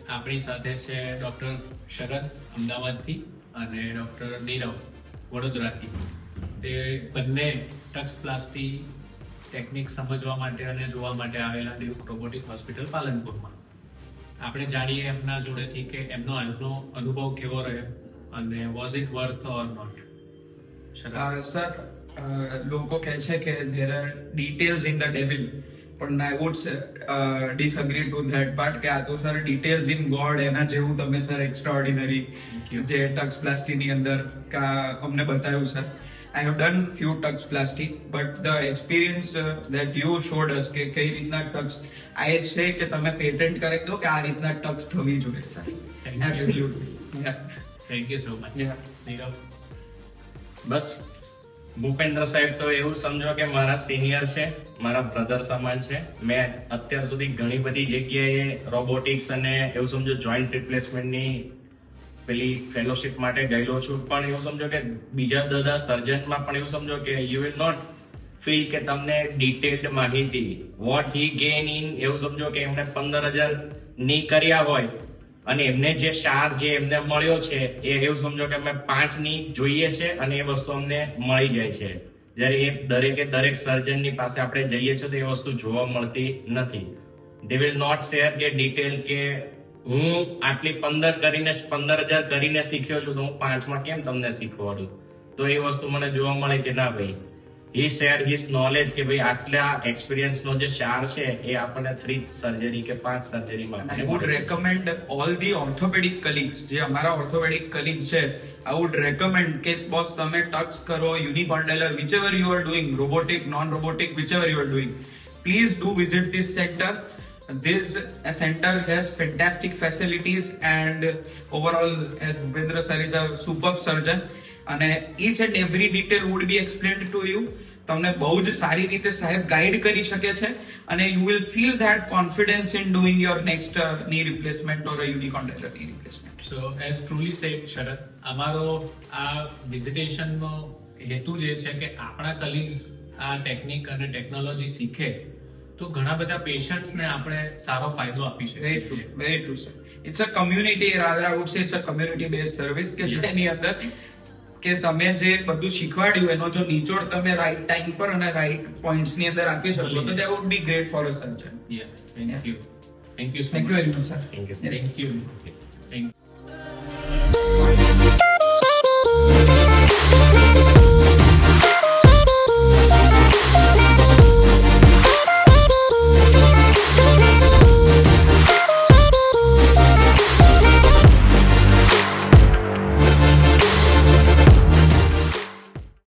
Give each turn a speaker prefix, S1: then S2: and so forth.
S1: આપણી સાથે છે ડૉક્ટર શરદ અમદાવાદથી અને ડૉક્ટર નીરવ વડોદરાથી. તે બંને ટક્સપ્લાસ્ટી ટેકનિક સમજવા માટે અને જોવા માટે આવેલા ડ્યુક રોબોટિક હોસ્પિટલ પાલનપુરમાં. આપણે જાણીએ એમના જોડેથી કે એમનો આજનો અનુભવ કેવો રહ્યો અને was it worth or not.
S2: Sir, લોકો કહે છે કે there are details in the devil, પણ I would disagree to that part કે આ તો સર details in God એના જેવું તમે સર એક્સ્ટ્રાઓર્ડિનરી જે ટક્સપ્લાસ્ટી ની અંદર અમને બતાવ્યું sir. I have done few ટક્સપ્લાસ્ટી but the experience that you showed us કે કઈ રીતના ટક્સ આ એ છે કે તમે પેટન્ટ કરી દો કે આ રીતના ટક્સ થવી જોઈએ sir. Absolutely.
S1: Thank you so much. Nirav?
S3: બસ ભૂપેન્દ્ર સાહેબ તો એવું સમજો કે મારા સિનિયર છે, મારા બ્રધર સમાન છે. મેં અત્યાર સુધી ઘણી બધી જગ્યાએ રોબોટિક્સ અને એવું સમજો જોઈન્ટ રિપ્લેસમેન્ટની પેલી ફેલોશિપ માટે ગયેલો છું, પણ એવું સમજો કે બીજા બધા સર્જનમાં પણ એવું સમજો કે યુ વિલ નોટ ફીલ કે તમને ડિટેલ્ડ માહિતી વોટ હી ગેન ઇન એવું સમજો કે એમને 15,000 ની કર્યા હોય અને એમને જે સાર જે એમને મળ્યો છે એ એવું સમજો કે અમે 5 ની જોઈએ છે અને એ વસ્તુ અમને મળી જાય છે. જ્યારે એ દરેક સર્જનની પાસે આપણે જઈએ છીએ તો એ વસ્તુ જોવા મળતી નથી. દે વિલ નોટ શેર કે ડિટેલ કે હું આટલી 15,000 કરીને શીખ્યો છું તો હું 5માં કેમ તમને શીખવાડું. તો એ વસ્તુ મને જોવા મળે કે ના ભાઈ he shared his knowledge કે ભાઈ આટલા એક્સપિરિયન્સ નો જે સાર છે એ આપણને 3 સર્જરી કે 5 સર્જરી માટે
S2: I would recommend all the orthopedic colleagues જે અમારા orthopedic colleagues છે, I would recommend કે બોસ તમે ટક્સ કરો, unicondylar, whichever you are doing, robotic, non-robotic, whichever you are doing, please do visit this center. This center has fantastic facilities and overall, as Bhupendra sir is a superb surgeon and each and every detail would be explained to you. તમને બહુ જ સારી રીતે સાહેબ guide કરી શકે છે અને you will feel that confidence in doing your next knee replacement or a unicondylar knee replacement.
S1: So as truly said શરદ, અમારો આ વિઝિટેશનનો હેતુ જે છે કે આપણા કલીગ્સ આ ટેકનિક અને ટેકનોલોજી શીખે તો ઘણા બધા પેશન્ટ્સને આપણે સારો ફાયદો આપી
S2: Very
S1: શકીએ.
S2: true, very true sir. It's a community, rather I would say it's a community based service કે જેની અંદર કે તમે જે બધું શીખવાડ્યું એનો જો નિચોડ તમે રાઈટ ટાઈમ પર અને રાઈટ પોઈન્ટ્સ ની અંદર આપી શકો તો that would be great for a surgeon.
S1: Yeah, thank you. Thank you so
S2: Thank you
S1: much.
S2: very much sir.
S3: Thank you, sir.
S2: Yes.
S1: Thank you. Thank you.